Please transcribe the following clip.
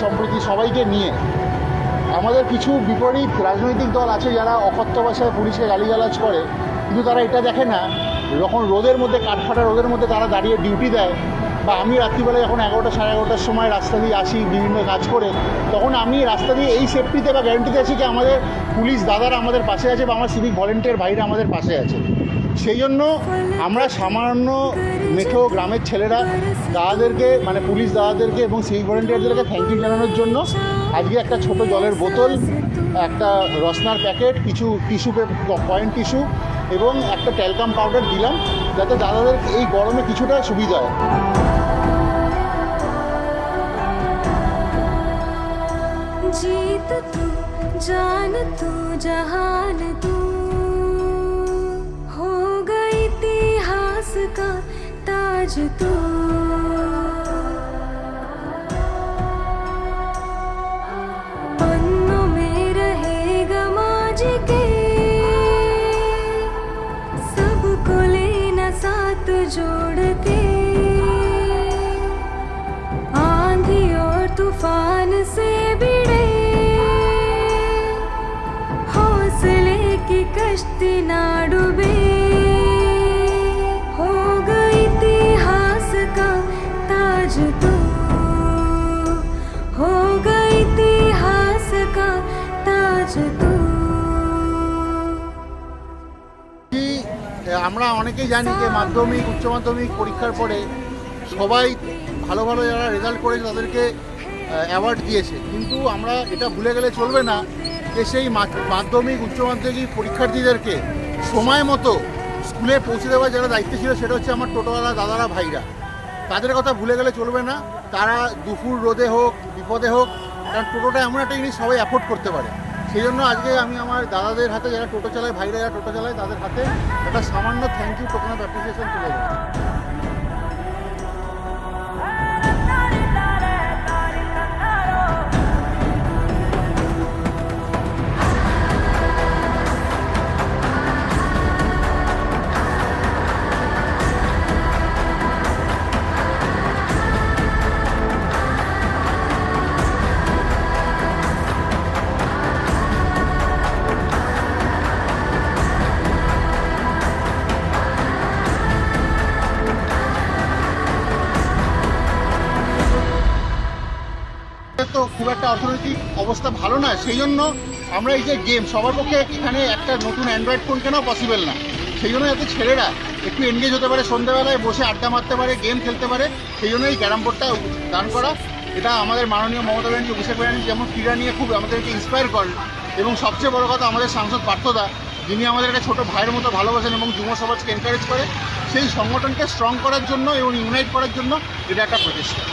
সম্প্রীতি সবাইকে নিয়ে। আমাদের কিছু বিপরীত রাজনৈতিক দল আছে যারা অকথ্য ভাষায় পুলিশকে গালিগালাজ করে, কিন্তু তারা এটা দেখে না যখন রোদের মধ্যে, কাঠফাটা রোদের মধ্যে তারা দাঁড়িয়ে ডিউটি দেয়, বা আমি রাত্রিবেলা যখন 11টা সাড়ে 11টার সময় রাস্তা দিয়ে আসি বিভিন্ন কাজ করে, তখন আমি রাস্তা দিয়ে এই সেফটিতে বা গ্যারান্টিতে আছি কি আমাদের পুলিশ দাদারা আমাদের পাশে আছে বা আমার সিভিক ভলেন্টিয়ার ভাইরা আমাদের পাশে আছে। সেই জন্য আমরা সামান্য মেঠো গ্রামের ছেলেরা দাদাদেরকে, মানে পুলিশ দাদাদেরকে এবং সিভিক ভলেন্টিয়ারদেরকে থ্যাংক ইউ জানানোর জন্য আজকে একটা ছোট জলের বোতল, একটা রসনার প্যাকেট, কিছু টিস্যু, পয়েন্ট টিস্যু এবং একটা ট্যালকাম পাউডার দিলাম, যাতে দাদাদের এই গরমে কিছুটা সুবিধা হয়। जीत तू जान तू जहान तू हो गई इतिहास का ताज तू। पन्नों में रहेगा माजी के, सबको लेना साथ जोड़ के। आंधी और तूफान से भिड़े हौसले की कश्ती ना डूबे, हो गई इतिहास का ताज तू, हो गई इतिहास का ताज तू। আমরা অনেকেই জানি যে মাধ্যমিক উচ্চ মাধ্যমিক পরীক্ষার পরে সবাই ভালো ভালো যারা রেজাল্ট করেছে তাদেরকে অ্যাওয়ার্ড দিয়েছে, কিন্তু আমরা এটা ভুলে গেলে চলবে না যে সেই মাধ্যমিক উচ্চ মাধ্যমিক পরীক্ষার্থীদেরকে সময় মতো স্কুলে পৌঁছে দেওয়ার যারা দায়িত্ব ছিল সেটা হচ্ছে আমার টোটোওয়ালা দাদারা ভাইরা। তাদের কথা ভুলে গেলে চলবে না। তারা দুপুর রোদে হোক বিপদে হোক, কারণ টোটোটা এমন একটা জিনিস সবাই অ্যাফোর্ড করতে পারে। সেই জন্য আজকে আমি আমার দাদাদের হাতে, যারা টোটো চালায়, ভাইরা যারা টোটো চালায়, তাদের হাতে একটা সামান্য thank you token of appreciation তুলে দেবো। তো খুব একটা অর্থনৈতিক অবস্থা ভালো না, সেই জন্য আমরা এই যে গেম, সবার পক্ষে এখানে একটা নতুন অ্যান্ড্রয়েড ফোন কেনাও পসিবল না, সেই জন্য যাতে ছেলেরা একটু এনগেজ হতে পারে, সন্ধ্যাবেলায় বসে আড্ডা মারতে পারে, গেম খেলতে পারে, সেই জন্য এই ক্যারাম বোর্ডটা দান করা। এটা আমাদের মাননীয় মমতা ব্যানার্জি, অভিষেক ব্যানার্জি যেমন ক্রীড়া নিয়ে খুব আমাদেরকে ইন্সপায়ার করেন, এবং সবচেয়ে বড় কথা আমাদের সাংসদ পার্থদা, যিনি আমাদের একটা ছোটো ভাইয়ের মতো ভালোবাসেন এবং যুব সমাজকে এনকারেজ করে, সেই সংগঠনকে স্ট্রং করার জন্য এবং ইউনাইট করার জন্য এটা একটা প্রচেষ্টা।